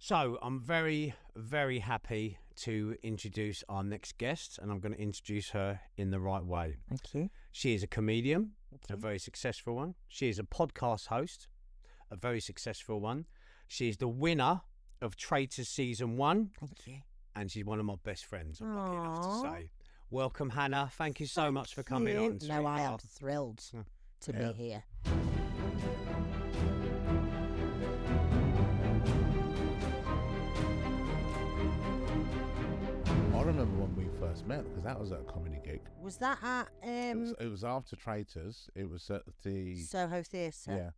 So I'm very, very happy to introduce our next guest, and I'm going to introduce her in the right way. Thank you. She is a comedian, a very successful one. She is a podcast host, a very successful one. She is the winner of Traitors Season 1. Thank you. And she's one of my best friends, I'm lucky enough to say. Welcome, Hannah. Thank you so much for coming on. No, I am thrilled to be here. I remember when we first met because that was at a comedy gig. Was that at It was after Traitors. It was at the Soho Theatre? Yeah.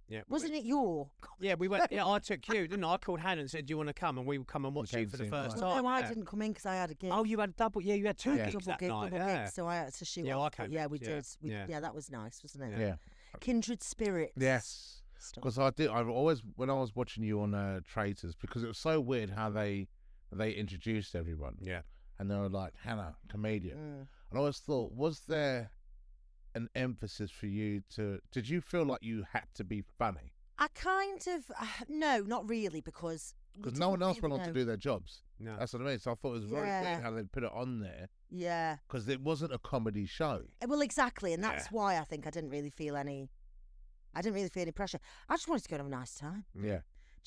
Yeah, Wasn't it your? Yeah, we went. Yeah, I took you, didn't I? I called Hannah and said, "Do you want to come?" And we would come and watch you for the first time. No, I didn't come in because I had a gig. Oh, you had a double. Yeah, you had two gigs double that gig, night. double gig. So I had to shoot. Yeah, off. I came. Yeah, we Yeah. did. Yeah. That was nice, wasn't it? Yeah. Kindred spirits. Yes. Because I've always, when I was watching you on Traitors, because it was so weird how they introduced everyone. Yeah. And they were like, Hannah, comedian. And I always thought, was there an emphasis for you did you feel like you had to be funny? I kind of, no, not really, because no one else went on to do their jobs. No. That's what I mean. So I thought it was very weird how they put it on there. Yeah. Because it wasn't a comedy show. Well, exactly. And that's why I think I didn't really feel any pressure. I just wanted to go and have a nice time. Yeah.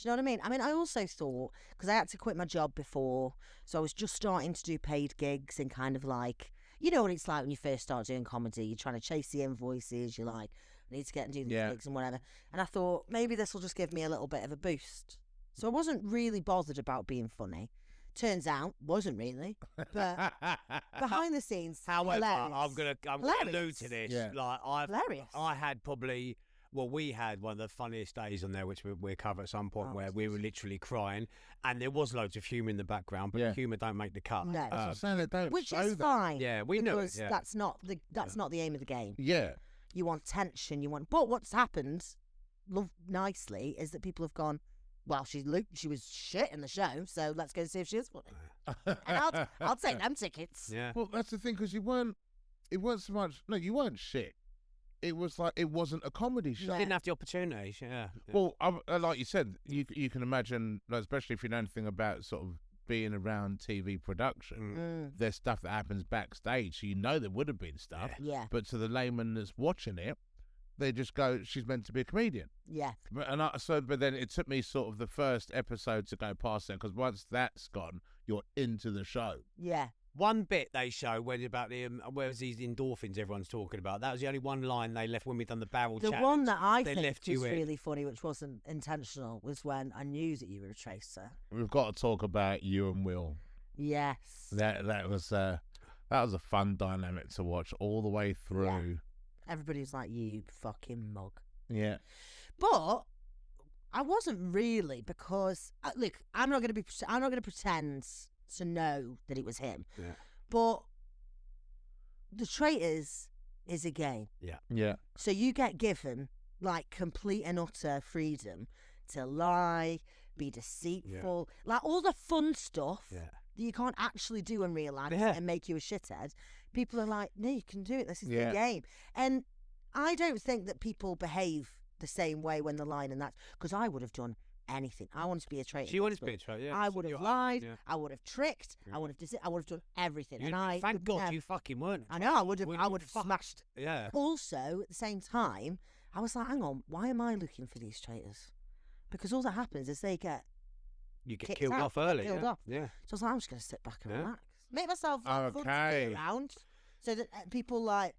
Do you know what I mean? I mean, I also thought, because I had to quit my job before, so I was just starting to do paid gigs and kind of like, you know what it's like when you first start doing comedy, you're trying to chase the invoices, you're like, I need to get and do these gigs and whatever. And I thought, maybe this will just give me a little bit of a boost. So I wasn't really bothered about being funny. Turns out, wasn't really. But behind the scenes, however, hilarious. I'm gonna allude to this. Yeah. Like Hilarious. I had probably. Well, we had one of the funniest days on there, which we'll cover at some point, where we were literally crying, and there was loads of humour in the background, but humour don't make the cut. No. That's what I'm saying, they don't Which show is that. fine. Yeah, we knew it, because that's not the aim of the game. Yeah. You want tension. But what's happened, nicely, is that people have gone, well, she was shit in the show, so let's go see if she is funny. And I'll take them tickets. Yeah. Well, that's the thing, because it weren't so much, no, you weren't shit. It was like, it wasn't a comedy show. Didn't have the opportunity. Yeah. Well, like you said, you can imagine, especially if you know anything about sort of being around TV production, there's stuff that happens backstage, so you know there would have been stuff. Yeah. But to the layman that's watching it, they just go, she's meant to be a comedian. Yeah. But then it took me sort of the first episode to go past that, because once that's gone, you're into the show. Yeah. One bit they show where about where's these endorphins everyone's talking about. That was the only one line they left when we done the barrel The chat. one that I they think left was you in. really funny, which wasn't intentional, was when I knew that you were a tracer. We've got to talk about you and Will. Yes. That was a fun dynamic to watch all the way through. Yeah. Everybody's like, you fucking mug. Yeah. But I wasn't really, because look, I'm not going to pretend to know that it was him. Yeah. But the Traitors is a game. Yeah. Yeah. So you get given like complete and utter freedom to lie, be deceitful, like all the fun stuff that you can't actually do in real life and make you a shithead. People are like, no, you can do it. This is the game. And I don't think that people behave the same way when they're lying, and that's because I would have done anything. I wanted to be a traitor. She wanted to be a traitor, yeah. I would have lied. Yeah. I would have tricked. I would have done everything. Thank God you fucking weren't. I know. I would have smashed. Yeah. Also, at the same time, I was like, hang on, why am I looking for these traitors? Because all that happens is you get killed off early. Killed off. Yeah. So I was like, I'm just going to sit back and relax, make myself fun to be around, so that people like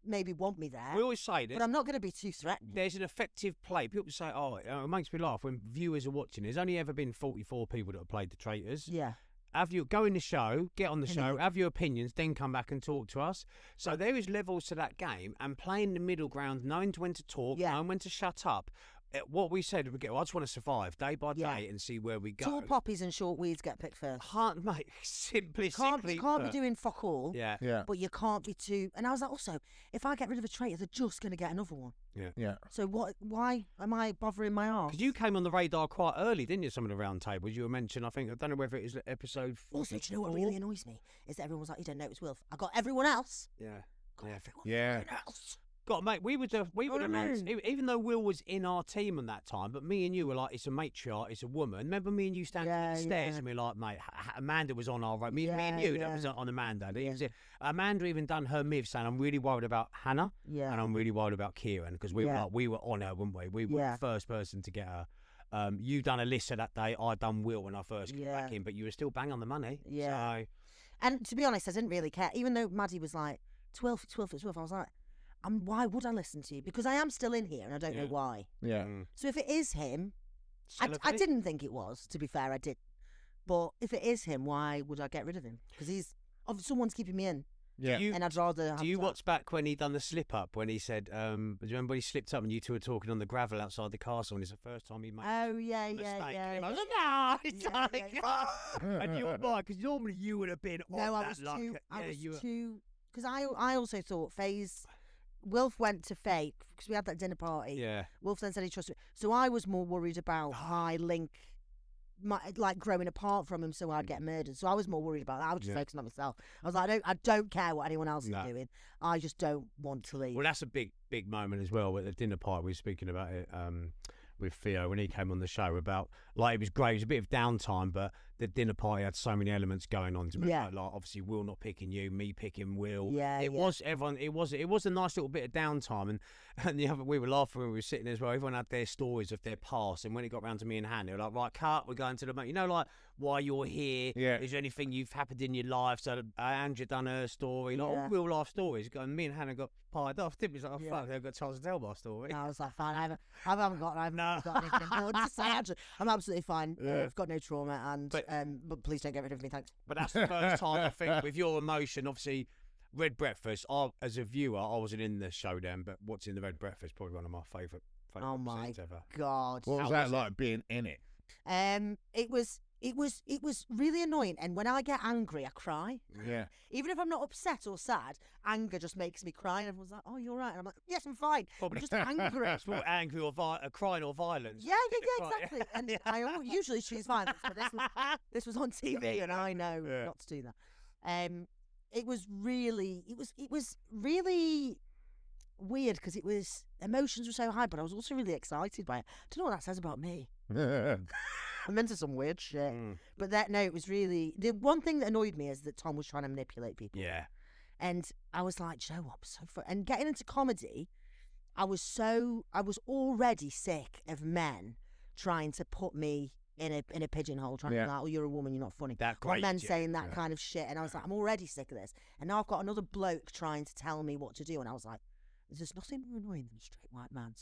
maybe want me there. We always say this, but I'm not going to be too threatening. There's an effective play. People say, it makes me laugh when viewers are watching. There's only ever been 44 people that have played the traitors. Yeah. Have you go in the show, get on the show, have your opinions, then come back and talk to us. So there is levels to that game, and playing the middle ground, knowing when to talk, knowing when to shut up. What we said, I just want to survive day by day and see where we go. Tall poppies and short weeds get picked first. Mate, simply. You can't be doing fuck all. Yeah. But you can't be too. And I was like, also, if I get rid of a traitor, they're just going to get another one. Yeah. So why am I bothering my arse? Because you came on the radar quite early, didn't you? Some of the round tables you were mentioned. I don't know whether it is episode 4. Also, do you know what really annoys me? Is that everyone's like, you don't know it's Wilf. I got everyone else. Yeah. Got everyone Yeah. else. God, mate, we were the mates. Even though Will was in our team at that time, but me and you were like, it's a matriarch, it's a woman. Remember me and you standing on the stairs and we were like, mate, Amanda was on our right. Me and you, that was on Amanda. Amanda even done her myth saying, I'm really worried about Hannah and I'm really worried about Kieran because we were on her, weren't we? We were the first person to get her. You done Alyssa that day. I done Will when I first came back in, but you were still bang on the money. Yeah. So. And to be honest, I didn't really care. Even though Maddie was like, 12 for 12 for 12, I was like, why would I listen to you? Because I am still in here and I don't know why. Yeah. So if it is him, I didn't think it was, to be fair, I did. But if it is him, why would I get rid of him? Because someone's keeping me in. Yeah. And I'd rather have Do you watch back when he done the slip up, when he said, do you remember when he slipped up and you two were talking on the gravel outside the castle and it's the first time he made yeah. I was like, no, it's and you were like, because normally you would have been on No, that I was too, because I also thought Wilf went to Faye, because we had that dinner party. Yeah. Wilf then said he trusted me. So I was more worried about my link, like growing apart from him, so I'd get murdered. So I was more worried about that. I was just focusing on myself. I was like, I don't care what anyone else is doing. I just don't want to leave. Well, that's a big moment as well. At the dinner party, we were speaking about it with Theo when he came on the show about, like, it was great. It was a bit of downtime, but the dinner party had so many elements going on. Like obviously Will not picking you, me picking Will. It was everyone. It was a nice little bit of downtime, and we were laughing when we were sitting there as well. Everyone had their stories of their past, and when it got round to me and Hannah, they were like, right, cut, we're going to the, you know, like why you're here. Yeah. Is there anything you've happened in your life? So Andrea done her story, like all real life stories. And me and Hannah got pied off. Didn't we? Like, oh fuck, they've got time to tell my story. No, I was like, fine. I haven't got anything more to say. Actually, I'm absolutely fine. I've got no trauma, and but please don't get rid of me, thanks. But that's the first time, I think, with your emotion. Obviously, Red Breakfast. As a viewer, I wasn't in the show then, but watching the Red Breakfast probably one of my favourite oh my scenes ever. God! What was that like being in it? It was really annoying, and when I get angry, I cry. Yeah. Even if I'm not upset or sad, anger just makes me cry. And everyone's like, "Oh, you're right," and I'm like, "Yes, I'm fine. I'm just angry." It's more angry or crying or violence. Yeah, exactly. And I usually choose violence, but this was on TV, and I know not to do that. It was really weird because emotions were so high, but I was also really excited by it. I don't know what that says about me. I'm into some weird shit. But it was really, the one thing that annoyed me is that Tom was trying to manipulate people. Yeah. And I was like, Joe, I'm so fun. And getting into comedy, I was already sick of men trying to put me in a pigeonhole, trying to be like, oh, you're a woman, you're not funny. Men saying that kind of shit. And I was like, I'm already sick of this. And now I've got another bloke trying to tell me what to do. And I was like, there's nothing more annoying than a straight white man.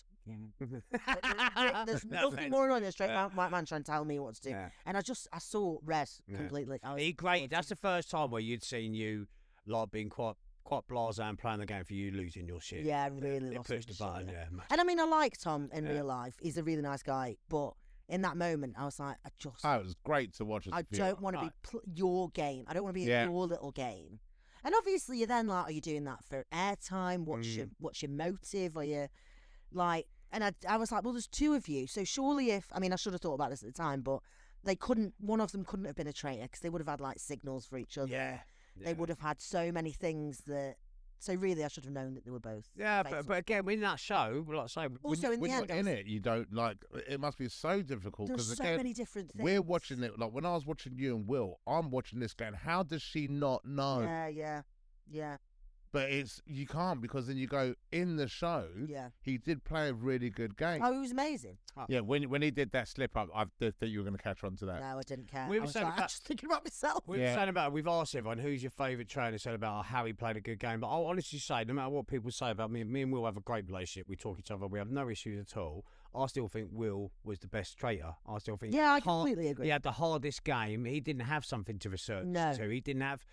There's nothing more annoying than a straight white man trying to tell me what to do. Yeah. And I saw red completely. Great. That's the first time where you'd seen you like being quite blasé and playing the game for you losing your shit. Yeah, really lost pushed the button. Shit, and I mean, I like Tom in real life. He's a really nice guy, but in that moment, I was like, it was great to watch. I don't want to be your game. I don't want to be in your little game. And obviously, you're then like, are you doing that for airtime? What's your motive? Are you like? And I was like, well, there's two of you, so surely I should have thought about this at the time, but one of them couldn't have been a traitor because they would have had like signals for each other. Yeah. They would have had so many things that. So really, I should have known that they were both. Yeah, but again, in that show, like I say, also in the end, in it, you don't like. It must be so difficult because so many different things. We're watching it. Like when I was watching you and Will, I'm watching this going, how does she not know? Yeah. But you can't, because then you go in the show. Yeah, he did play a really good game. Oh, he was amazing. Yeah, when he did that slip up, I did think you were going to catch on to that. No, I didn't care. We were saying I was just thinking about myself. We've asked everyone who's your favourite trainer, said about how he played a good game. But I'll honestly say, no matter what people say about me and Will have a great relationship. We talk each other. We have no issues at all. I still think Will was the best traitor. I still think. Yeah, I completely agree. He had the hardest game. He didn't have something to research to. He didn't have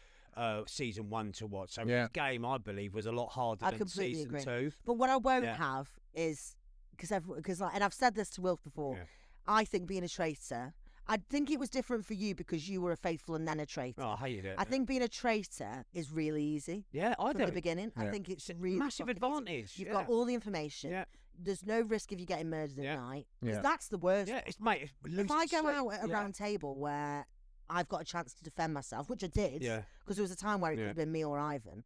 season 1 to watch. So his game, I believe, was a lot harder than season 2. But what I won't have is because and I've said this to Wilf before. Yeah. I think being a traitor, I think it was different for you because you were a faithful and then a traitor. Oh, I hated it. I think being a traitor is really easy. Yeah, I do. From the beginning, I think it's really massive advantage. You've got all the information. Yeah. There's no risk of you getting murdered at night. Because that's the worst. Yeah, mate. If I go out at a round table where I've got a chance to defend myself, which I did, because there was a time where it could have been me or Ivan.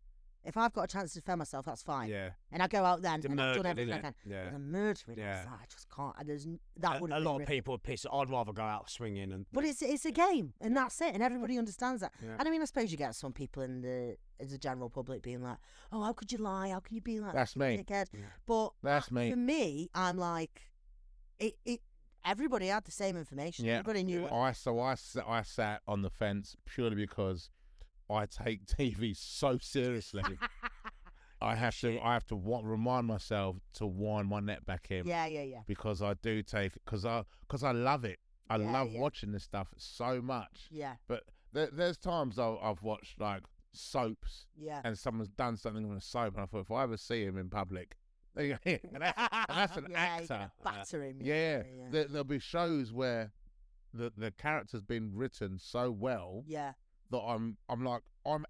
If I've got a chance to defend myself, that's fine. Yeah. And I go out then and I've done murder, everything I innit? can. Yeah. There's a murdering. Yeah. I just can't. That would A lot of people are pissed. I'd rather go out swinging and. But it's a game, and that's it, and everybody understands that. Yeah. And I mean, I suppose you get some people as the general public being like, "Oh, how could you lie? How can you be like That's me. dickhead?" Yeah. But That's me. For me, I'm like, it. Everybody had the same information. Yeah. Everybody knew it. I sat on the fence purely because I take TV so seriously. I have to remind myself to wind my net back in. Yeah. Because I do take it because I love it. I love watching this stuff so much. Yeah. But there's times I've watched like soaps. Yeah. And someone's done something on a soap, and I thought if I ever see him in public, and that's an actor. Batter him. Yeah. There'll be shows where the character's been written so well Yeah. that I'm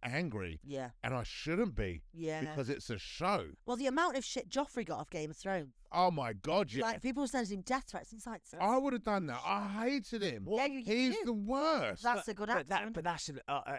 angry. Yeah. And I shouldn't be. Yeah. Because it's a show. Well, the amount of shit Joffrey got off Game of Thrones. Oh my God, yeah. Like people were sending him death threats. It's like, I would have done that. I hated him. Yeah, you He's do. the worst. That's a good actor. But that's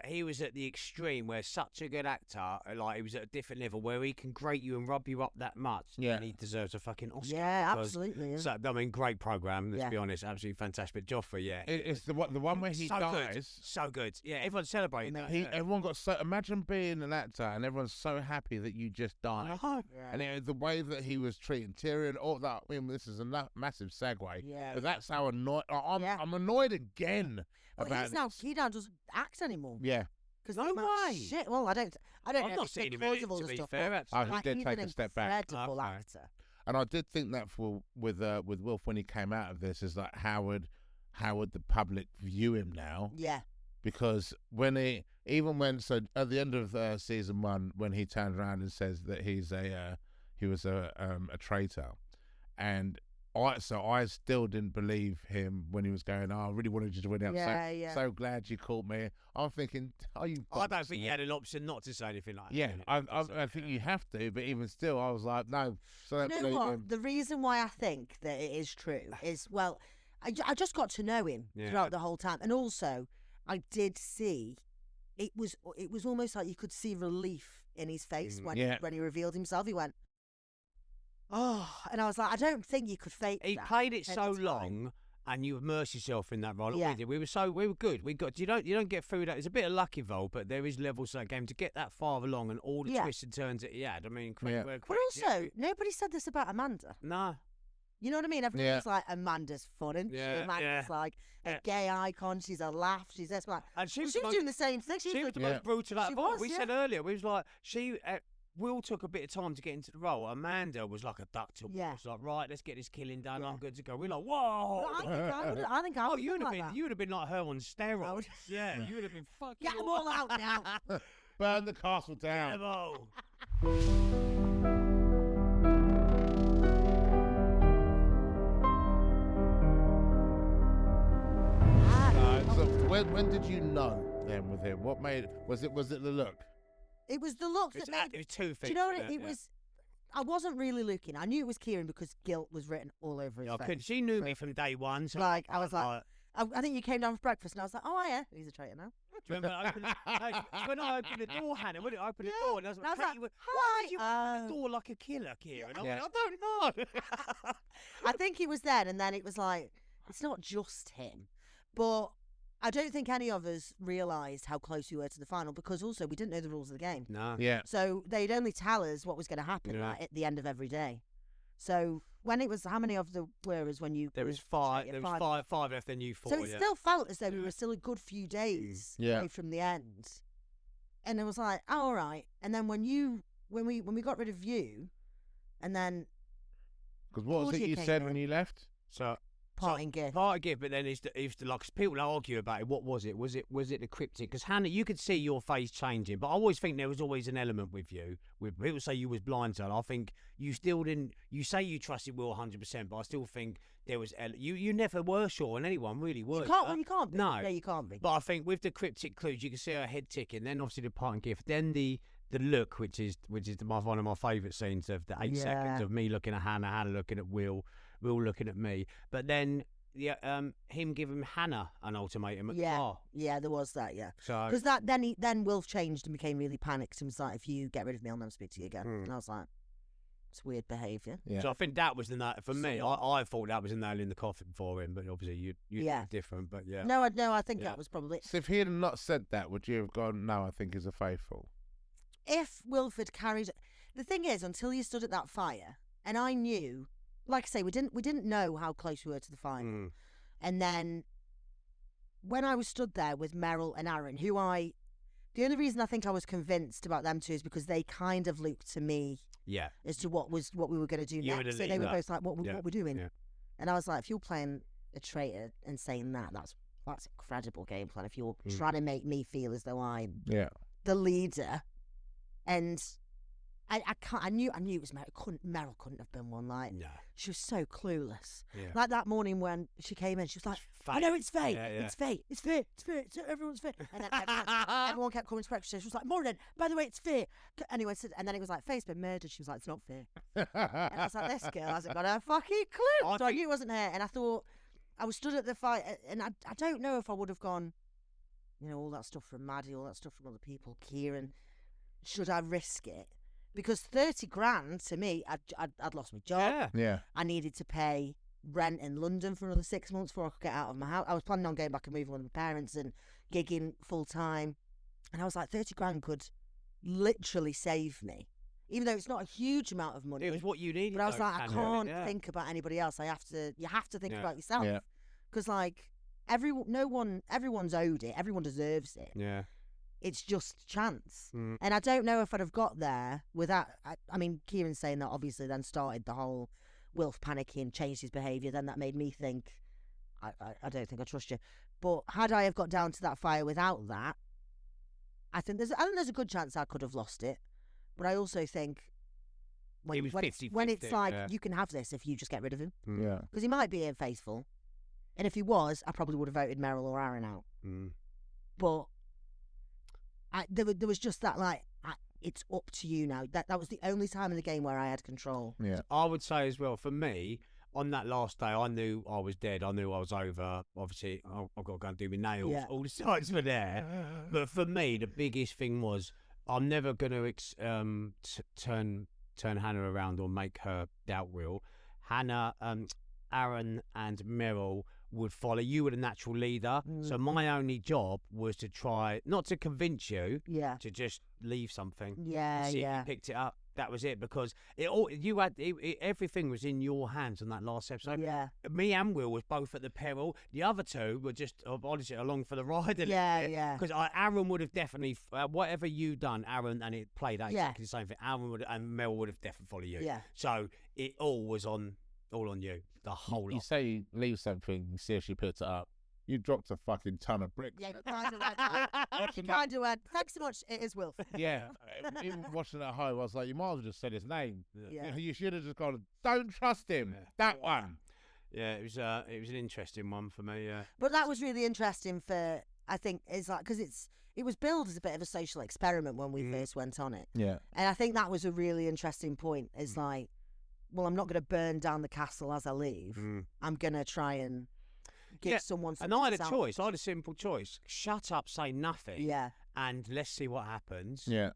he was at the extreme where such a good actor, like he was at a different level where he can grate you and rub you up that much. Yeah. And he deserves a fucking Oscar. Yeah, because- absolutely. Yeah. So I mean, great program. Let's Yeah. be honest, absolutely fantastic. But Joffrey, yeah, It's the one where he so dies. good, so good. Yeah, everyone's celebrating. that, yeah. Everyone got so. Imagine being an actor and everyone's so happy that you just died. Oh, Yeah. And the way that he was treating Tyrion, all that. I mean, this is a massive segue. Yeah. But that's how annoyed. Yeah. I'm annoyed again Well, about he now doesn't act anymore. Yeah. No way. Shit. Well, I don't I've know. not It's seen him. because of all To the be stuff, fair, but, actually. Oh, he like, did he's take an a step back. incredible Okay. actor. And I did think that with Wilf when he came out of this is like how would the public view him now? Yeah. Because so at the end of season 1 when he turned around and says that he was a traitor, and I still didn't believe him when he was going, "Oh, I really wanted you to win out. So glad you caught me." I'm thinking, "Are you?" I don't think you had an option not to say anything like that. Yeah, I think you have to, but even still, I was like, "No." So You know what? The reason why I think that it is true is, well, I just got to know him throughout the whole time, and also I did see it was almost like you could see relief in his face when he revealed himself. He went, "Oh," and I was like, I don't think you could fake He that played it at so the time. long, and you immerse yourself in that role. Yeah. We were good. You don't get through that. There's a bit of luck involved, but there is levels to that game to get that far along and all the twists and turns that he had. I mean, But also, nobody said this about Amanda. no. You know what I mean? Everybody's like, Amanda's fun, isn't she? Yeah, Amanda's like a gay icon. She's a laugh. She's this. Like, And she was doing the same thing. She was the most brutal. She was, we said earlier, we was like, Will took a bit of time to get into the role. Amanda was like a duck to Yeah. It's like, right, let's get this killing done. I'm good to go. We're like, whoa. But I think I would you would have like been that. you would have been like her on steroids. would- Yeah, you would have been fucking. Get them all out now. burn the castle down. Devil. So when did you know then with him? What made was it the look? It was the look It that was made. two things. Do you know what it was? I wasn't really looking. I knew it was Kieran because guilt was written all over his face. She knew me from day one. So Like, I was like, I think you came down for breakfast and I was like, oh, yeah, he's a traitor now. do you remember when I opened the door, Hannah? When I opened the door, and I was like, And I was like, why did you hi. open the door like a killer, Kieran? I Yeah. went, I don't know. I think it was then, and then it was like, it's not just him. But I don't think any of us realised how close we were to the final because also we didn't know the rules of the game. No. Yeah. So they'd only tell us what was going to happen Yeah. like, at the end of every day. So when it was, how many of the were as when you? There was five. There was five left. Then you four. So it still felt as though we were still a good few days Yeah. away from the end. And it was like, oh, all right. And then when we got rid of you, and then Because what was it Claudia you came said in. when you left? So parting gift. Party gift, but then it's like 'cause people argue about it. What was it? Was it the cryptic? Because Hannah, you could see your face changing, but I always think there was always an element with you. With people say you was blindsided, I think you still didn't. You say you trusted Will 100%, but I still think there was. You never were sure on anyone really were. You can't be. No. Yeah, you can't be. But I think with the cryptic clues, you can see her head ticking. Then obviously the parting gift. Then the look, which is one of my favourite scenes of the 8 seconds of me looking at Hannah looking at Will looking at me. But then him giving Hannah an ultimatum at the Yeah, bar. yeah, there was that, yeah. So Because then Wilf changed and became really panicked and was like, if you get rid of me, I'll never speak to you again. And I was like, it's weird behaviour. Yeah. So I think that was the nail for me. I thought that was a nail in the coffin for him, but obviously you different. But yeah, No, I think that was probably. So if he had not said that, would you have gone, no, I think he's a faithful? If Wilford carried, the thing is, until you stood at that fire, and I knew, like I say, we didn't know how close we were to the final, and then when I was stood there with Meryl and Aaron, the only reason I think I was convinced about them two is because they kind of looked to me, as to what we were going to do next. So they were both like, what we're doing, and I was like, if you're playing a traitor and saying that's incredible game plan. If you're trying to make me feel as though I'm the leader. And I knew it was Meryl. Meryl couldn't have been one. Like, she was so clueless. Yeah. Like that morning when she came in, she was like, I know it's fate. It's fate. It's fate. It's fate. Everyone's fate. And then everyone kept coming to breakfast. She was like, morning, by the way, it's fate. Anyway, and then it was like, Fate's been murdered. She was like, it's not fair. And I was like, this girl hasn't got a fucking clue. I knew it wasn't her. And I thought, I was stood at the fight, and I don't know if I would have gone, all that stuff from Maddie, all that stuff from other people, Kieran. Should I risk it? Because 30 grand to me, I'd lost my job. Yeah. I needed to pay rent in London for another 6 months before I could get out of my house. I was planning on going back and moving with my parents and gigging full time. And I was like, 30 grand could literally save me. Even though it's not a huge amount of money. It was what you needed. But I was like, I can't think about anybody else. You have to think about yourself. Because everyone's owed it. Everyone deserves it. Yeah. It's just chance. And I don't know if I'd have got there without... I mean, Kieran's saying that obviously then started the whole Wilf panicking, changed his behaviour. Then that made me think, I don't think I trust you. But had I have got down to that fire without that, I think there's a good chance I could have lost it. But I also think when it's like, you can have this if you just get rid of him. Yeah. Because he might be unfaithful. And if he was, I probably would have voted Meryl or Aaron out. But... there was just that, like, it's up to you now. That was the only time in the game where I had control. Yeah. I would say as well, for me, on that last day, I knew I was dead. I knew I was over. Obviously, I've got to go and do my nails. Yeah. All the sites were there. But for me, the biggest thing was I'm never going to turn Hannah around or make her doubt Will. Hannah, Aaron and Meryl would follow. You were the natural leader. So my only job was to try, not to convince you, to just leave something. See if you picked it up. That was it, because everything was in your hands on that last episode. Yeah. Me and Will was both at the peril. The other two were just honestly along for the ride. Because Aaron would have definitely, whatever you done, Aaron, and it played out exactly the same thing. Aaron would and Mel would have definitely followed you. Yeah. So it all was on you. The whole lot. You say you leave something, you see if she puts it up. You dropped a fucking ton of bricks. Yeah, you kind of went, thanks so much, it is Wilf. Yeah, even watching it at home, I was like, you might as well just said his name. Yeah. You should have just gone, don't trust him. That one. Yeah, it was an interesting one for me. Yeah, but that was really interesting for, I think, it's like, because it was billed as a bit of a social experiment when we first went on it. Yeah, and I think that was a really interesting point. Is like, well, I'm not going to burn down the castle as I leave. I'm going to try and give someone something. And I had a choice. I had a simple choice. Shut up, say nothing. Yeah. And let's see what happens. Yeah.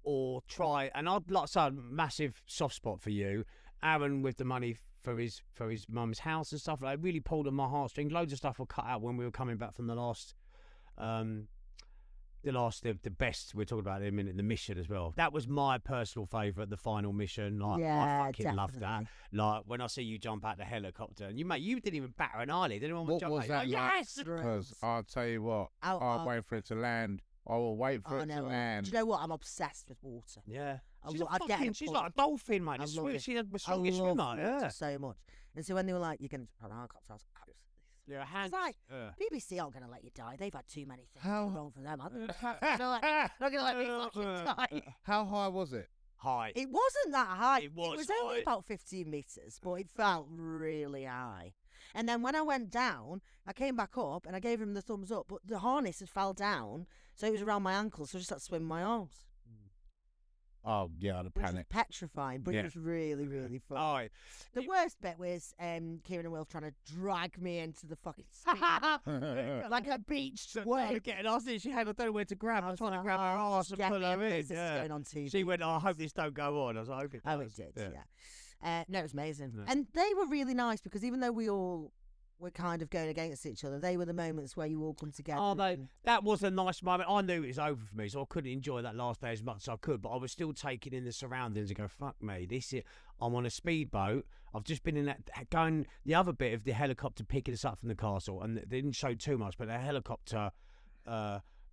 Or try. And I'd like to say a massive soft spot for you. Aaron with the money for his mum's house and stuff. Like, really pulled on my heartstrings. Loads of stuff were cut out when we were coming back from the best, we're talking about in a minute, the mission as well. That was my personal favourite, the final mission. Like, I fucking loved that. Like, when I see you jump out the helicopter, and you didn't even batter an eyelid. Anyone what jump was out? that like? Yes! Because I'll tell you what, I'll wait for it to land. I will wait for it to land. Do you know what? I'm obsessed with water. Yeah. She's like a dolphin, mate. She's a strongest swimmer. Yeah. So much. And so when they were like, you're going to put an helicopter, I was like, yeah, it's like, BBC aren't going to let you die. They've had too many things wrong for them. They're not going to let me fucking die. How high was it? High. It wasn't that high. It was only high. about 15 metres, but it felt really high. And then when I went down, I came back up and I gave him the thumbs up, but the harness had fell down, so it was around my ankles, so I just had to swim my arms. Oh yeah, the which was panic. petrifying, but Yeah. it was really, really fun. Oh, The worst bit was Kieran and Will trying to drag me into the fucking speed. Like a beach wave. getting us in. She had, I don't know where to grab. I was trying to like, grab her oh, arse and get pull me her up, in. this is Yeah. going on TV. She went, I hope this don't go on. I was like, I hope it Oh, does. it did, yeah. No, it was amazing. Yeah. And they were really nice because even though we all were kind of going against each other, they were the moments where you all come together. Oh, that was a nice moment. I knew it was over for me, so I couldn't enjoy that last day as much as I could, but I was still taking in the surroundings and go, fuck me, I'm on a speedboat. I've just been in that, going the other bit of the helicopter picking us up from the castle, and they didn't show too much, but the helicopter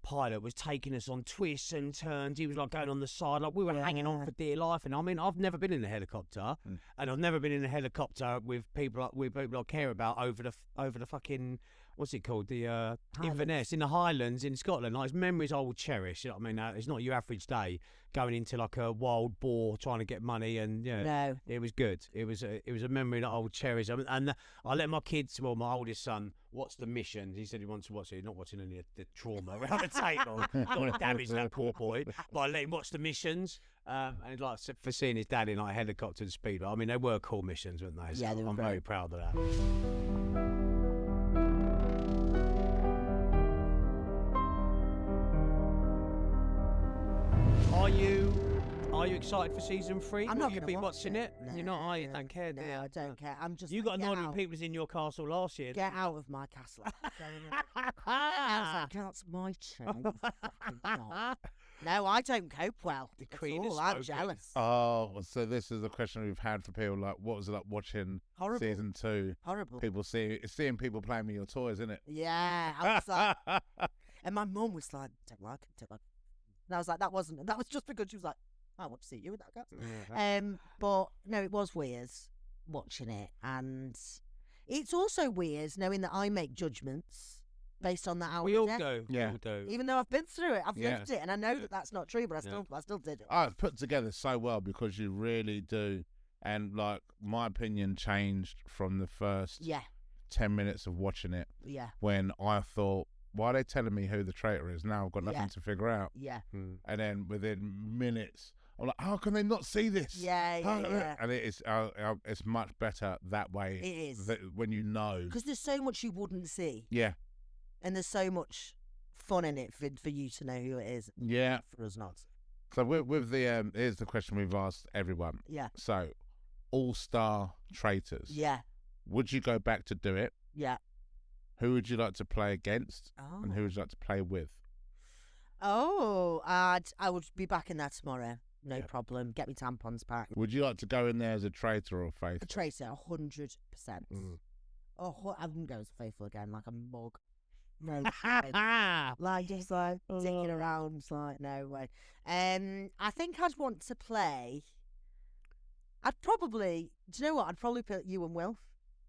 pilot was taking us on twists and turns. He was like going on the side, like we were hanging on for dear life. And I mean, I've never been in a helicopter, and I've never been in a helicopter with people I care about over the fucking, what's it called, the Inverness in the Highlands in Scotland. Like, it's memories I will cherish. You know what I mean? It's not your average day going into like a wild boar trying to get money, and No. it was good. It was a memory that I will cherish. And I let my kids, well, my oldest son, watch the mission. He said he wants to watch it. He's not watching any of the trauma around the table. Don't want to damage that poor boy. But I let him watch the missions. And like for seeing his dad in like a helicopter and speed. I mean, they were cool missions, weren't they? So Yeah, they were I'm great. very proud of that. Are you excited for season 3? I'm not You've gonna been watch watching it. No, You're not. I no, don't care. do No, you? I don't care. I'm just. You got get 900 out. people in your castle last year. Get out of my castle. I was like, that's my turn. you fucking knob. No, I don't cope well. The That's Queen has all. I'm spoken. jealous. Oh, so this is a question we've had for people. Like, what was it like watching Horrible. season 2? Horrible. People seeing people playing with your toys, isn't it? Yeah, I was like, and my mum was like, don't like it, don't like it. And I was like, that was just because she was like, I want to see you with that cat. But no, it was weird watching it, and it's also weird knowing that I make judgments based on that hour. We all death. do. Yeah. We all do. Even though I've been through it, I've Yeah. lived it, and I know that that's not true, but I still did it. Oh, it's put together so well because you really do. And like, my opinion changed from the first Yeah, 10 minutes of watching it yeah, when I thought, why are they telling me who the traitor is? Now I've got nothing Yeah. to figure out. yeah, And then within minutes, I'm like, how can they not see this? yeah, How- yeah, yeah. And it's much better that way. It is. When you know. Because there's so much you wouldn't see, Yeah. and there's so much fun in it for you to know who it is, Yeah. for us not. So with the here's the question we've asked everyone. Yeah, So, all-star traitors. yeah, Would you go back to do it? yeah. Who would you like to play against? Oh. And who would you like to play with? Oh, I would be back in there tomorrow. No Yeah. problem. Get me tampons packed. Would you like to go in there as a traitor or A faithful? traitor, 100%. Mm. Oh, I wouldn't go as faithful again, like a mug. No, like just like dicking around, like no way. I think I'd want to play. I'd probably, do you know what? I'd probably put you and Wilf.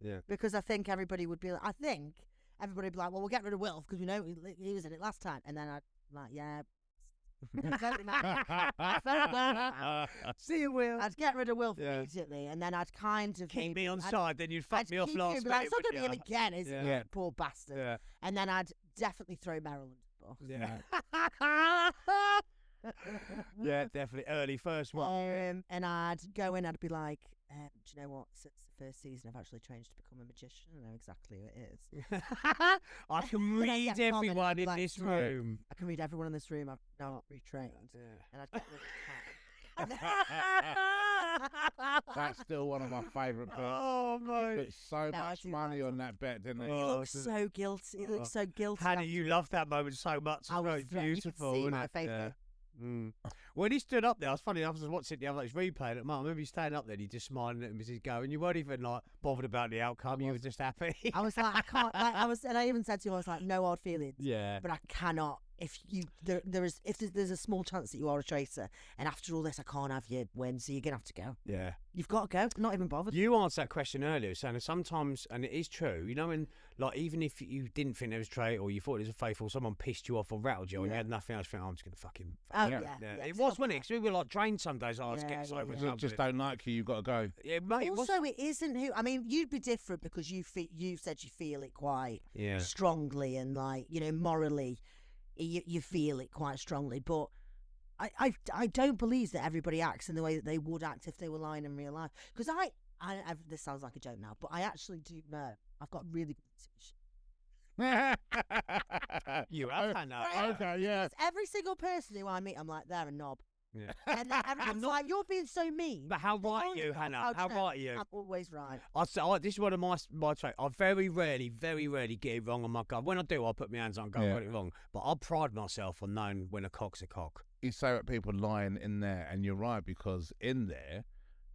Yeah. Because I think everybody would be. I think everybody would be like, well, we'll get rid of Wilf because we know he was in it last time, and then I'd like, yeah. See you, Will. I'd get rid of Wilf Yeah. immediately, and then I'd kind of Keep me on I'd- side, then you'd fuck I'd me off keep you, last be like, minute. it's not going to be him wouldn't again, is Yeah. it? Yeah. Poor bastard. Yeah. And then I'd definitely throw Maryland. Yeah. Yeah, definitely. Early first one. And I'd go in, I'd be like, do you know what? Since the first season, I've actually trained to become a magician. I know exactly who it is. I can Then I'd read get Tom and everyone I'd be in like, this "Right, room. I can read everyone in this room. I've now retrained. Yeah. And I'd get rid of Tom. That's still one of my favourite bets. Oh, my. Put so No, I much do money like on that bet, didn't it? He Oh, looks so- so guilty. He looks so guilty. Hannah, you loved that moment so much. I It was was very- you could beautiful. see wasn't my it? face Yeah. there. Mm. When he stood up there, I was funny. I was watching it the other night. He's replaying it. Mum, I remember you standing up there and you just smiling at him as he's going. You weren't even like bothered about the outcome. You were just happy. I was like, I can't. Like, and I even said to him, I was like, no hard feelings. Yeah. But I cannot. If you there's a small chance that you are a traitor, and after all this, I can't have you win. So you're gonna have to go. Yeah. You've got to go. Not even bothered. You answered that question earlier, saying that sometimes, and it is true, you know, when, like, even if you didn't think there was trade or you thought it was a faithful, someone pissed you off or rattled you and you Yeah. had nothing else, think, oh, I'm just going to fucking. Oh Yeah. yeah. Yeah. It stop was, wasn't it? that. Because we were like drained some days. Oh, let's Yeah, get this yeah, over yeah. something. Just don't like you got to go. Yeah, mate. Also, it isn't who. I mean, you'd be different because you said you feel it quite yeah. strongly and like morally, you feel it quite strongly. But I don't believe that everybody acts in the way that they would act if they were lying in real life. Because this sounds like a joke now, but I actually do know. I've got really good intuition. You have, Hannah. Okay, yeah. Every single person who I meet, I'm like, they're a knob. Yeah. And then everyone's like, you're being so mean. But how right are you, Hannah? How right are you? I'm always right. This is one of my traits. I very rarely get it wrong on my gut. When I do, I'll put my hands on and go, I got it wrong. But I pride myself on knowing when a cock's a cock. You say about people lying in there, and you're right, because in there,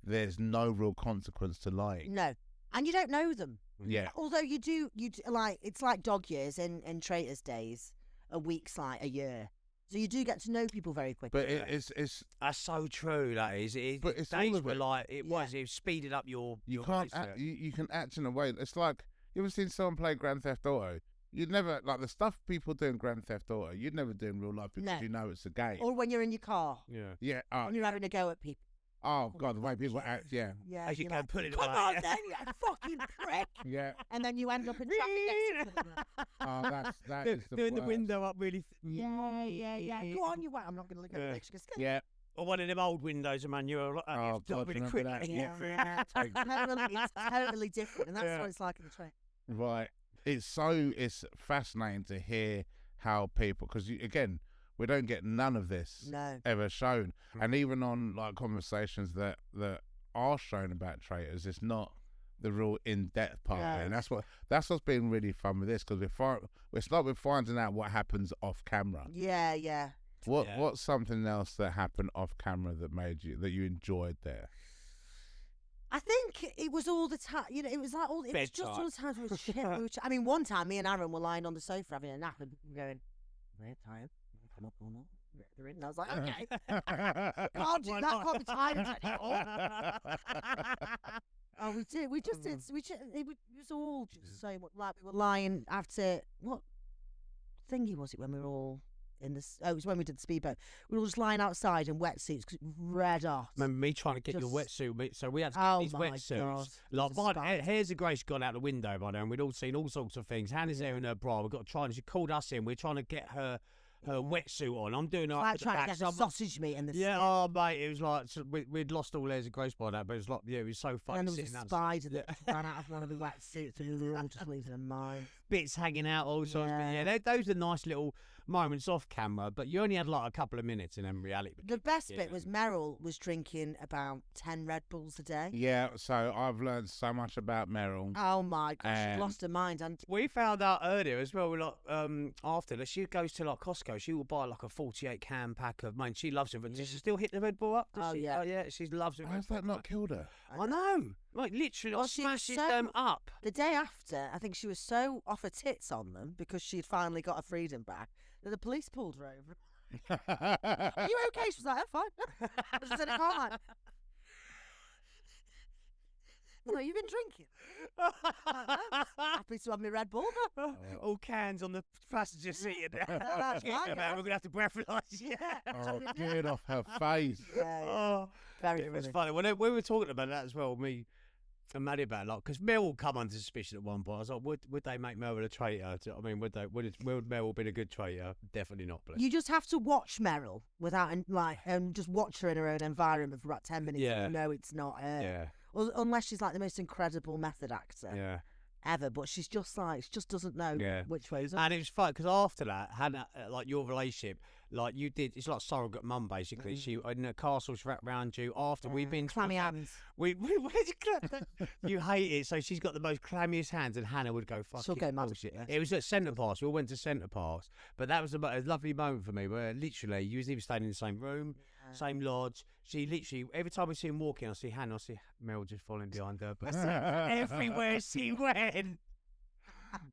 there's no real consequence to lying. No. And you don't know them. Yeah. Although you do like, it's like dog years in Traitors days. A week's like a year. So you do get to know people very quickly. But it's that's so true. That is. But it's days all of were it. like it was. It speeded up your. You can't. You can act in a way. It's like, you ever seen someone play Grand Theft Auto? You'd never, like the stuff people do in Grand Theft Auto, you'd never do in real life because you know it's a game. Or when you're in your car. Yeah. Yeah. When you're having a go at people. Oh God, the way people act. Yeah. Yeah. As you go, like, put it come away. on then, you fucking prick. Yeah. And then you end up in traffic. Oh, that is the doing the worst. window up really. Yeah. Go on, you wait. I'm not going to look at the picture. Yeah. Or one of them old windows, Emmanuel. Oh God, really remember quick. that? Yeah. It's totally different. And that's what it's like in the train. Right. It's fascinating to hear how people, because again, we don't get none of this ever shown, and even on like conversations that are shown about traitors, it's not the real in-depth part, and that's what's been really fun with this, because we're finding out what happens off camera. Yeah. What's something else that happened off camera that you enjoyed there? I think it was all the time, it was like all, it was just all the times we were shit. I mean, one time me and Aaron were lying on the sofa having a nap and going, we're tired. Come up or not? And I was like, okay. Can't do that. Can't be tired anymore. Oh, we did. We just did. It was all just so much like we were lying after, what thingy was it when we were all in this? Oh, it was when we did the speedboat. We were all just lying outside in wetsuits because it was red hot. Remember me trying to get your wetsuit? So we had to get these wetsuits. Hairs of Grace gone out the window by now, and we'd all seen all sorts of things. Hannah's there in her bra. We've got to try, and she called us in. We're trying to get her wetsuit on. I'm doing like trying to get the sausage meat in the skin. Oh mate, it was like we'd lost all Hairs of Grace by that, but it was like it was so funny. And there was a spider that ran out of one of the wetsuits, and we were all just losing our minds. Bits hanging out, all sorts. Those are nice little moments off camera, but you only had like a couple of minutes in reality. The best bit was Meryl was drinking about 10 Red Bulls a day. Yeah, so I've learned so much about Meryl. Oh my gosh, she lost her mind. And we found out earlier as well, we're like, after that, she goes to like Costco, she will buy like a 48 can pack of, she loves it, but does she still hit the Red Bull up? Yeah, she loves it. How's that not killed her? I know. Like literally, smashes them up. The day after, I think she was so off her tits on them because she'd finally got her freedom back that the police pulled her over. Are you okay? She was like, I'm fine. She said, I can't like. No, you've been drinking. Happy to have me Red Bull. All cans on the passenger seat. That's right, We're going to have to breathalyse. Yeah. Oh, get off her face. Yeah. Very It was funny. When we were talking about that as well, me and Maddie about like, because Mel will come under suspicion at one point. I was like, would they make Mel a traitor? I mean, would Mel have been a good traitor? Definitely not. Bless. You just have to watch Meryl and just watch her in her own environment for about 10 minutes. Yeah. And you know it's not her. Yeah. Unless she's like the most incredible method actor ever, but she's just like, she just doesn't know which way is up. And it was fun because after that, Hannah, like your relationship, like you did, it's like surrogate mum basically. She in a castle, she wrapped around you. After we've been clammy hands. You hate it, so she's got the most clammiest hands, and Hannah would go fucking bullshit. It was at Centre Parks. We all went to Centre Parks, but that was a lovely moment for me where literally you was even staying in the same room, same lodge. She literally every time we see him walking, I see Hannah, I see Mel just following behind her, but everywhere she went.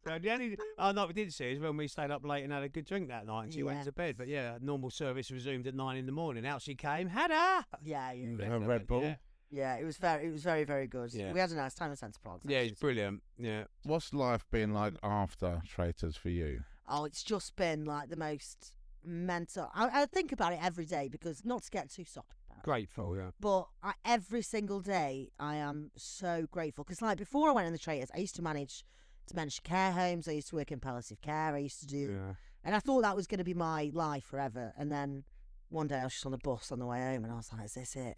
So the only night we didn't see is when we stayed up late and had a good drink that night, and she went to bed. But normal service resumed at 9 a.m. Out she came, Hannah. Yeah. Red Bull. Yeah, it was very, very good. Yeah. We had a nice time at Centre Parks. Yeah, it's brilliant. Yeah. What's life been like after Traitors for you? Oh, it's just been like the most mental. I think about it every day because not to get too soft about it. Grateful, yeah. But every single day I am so grateful because like before I went in the Traitors, I used to manage dementia care homes. I used to work in palliative care. I used to do, and I thought that was going to be my life forever. And then one day I was just on the bus on the way home, and I was like, "Is this it?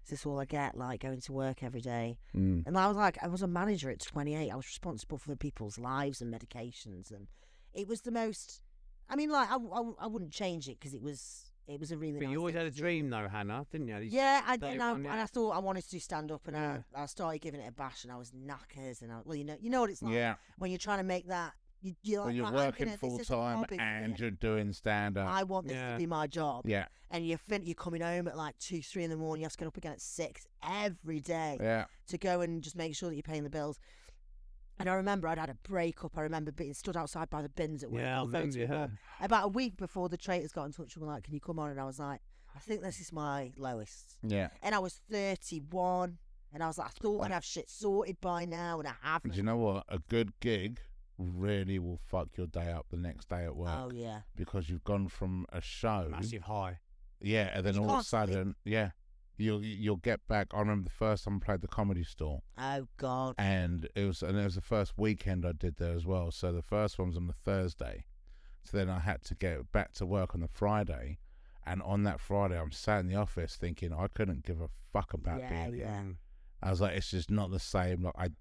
Is this all I get? Like going to work every day?" And I was like, I was a manager at 28. I was responsible for people's lives and medications, and it was the most. I mean, like I wouldn't change it because it was a really. But nice you always thing had a to do. dream, though, Hannah, didn't you? Yeah, and I thought I wanted to do stand up, and Yeah. I started giving it a bash, and I was knackers, and you know what it's like. Yeah. When you're trying to make that, you're like, When you're "Right, working this full is a time hobby for and me. you're doing stand up. I want this Yeah. to be my job." Yeah. And you're coming home at like 2, 3 in the morning. You have to get up again at 6 every day Yeah. to go and just make sure that you're paying the bills. And I remember I'd had a breakup. I remember being stood outside by the bins at work. Yeah, I on the phone remember, to my yeah. mum. About a week before the Traitors got in touch with me, like, "Can you come on?" And I was like, "I think this is my lowest." Yeah. And I was 31, and I was like, I thought I'd have shit sorted by now, and I haven't. Do you know what? A good gig really will fuck your day up the next day at work. Oh yeah. Because you've gone from a show. Massive high. Yeah, and then You all of a can't sleep. sudden, yeah, you'll get back. I remember the first time I played the Comedy Store, Oh God. and it was the first weekend I did there as well. So the first one was on the Thursday, so then I had to get back to work on the Friday, and on that Friday I'm sat in the office thinking I couldn't give a fuck about being here. Yeah. I was like, it's just not the same. Like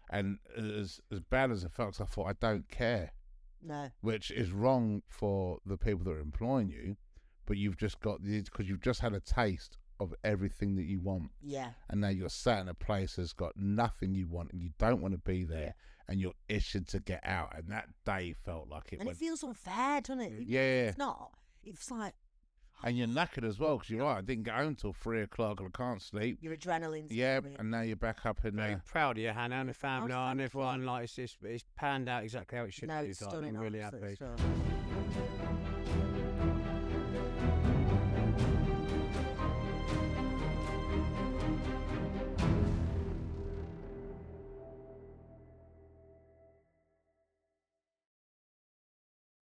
and as bad as it felt, 'cause I thought I don't care, No. which is wrong for the people that are employing you. But you've just because you've just had a taste of everything that you want, Yeah. and now you're sat in a place that's got nothing you want, and you don't want to be there, Yeah. and you're itching to get out. And that day felt like it And it went. feels unfair, doesn't it? Yeah. It's not. It's like And you're knackered as well, because you're right. I didn't get home till 3 o'clock, and I can't sleep. your adrenaline's Yeah, coming. and now you're back up in Very there. proud of you, Hannah, and the family, Oh, and thank everyone. Like it's panned out exactly how it should No, be. it's like, stunning. I'm really absolutely happy. stunning.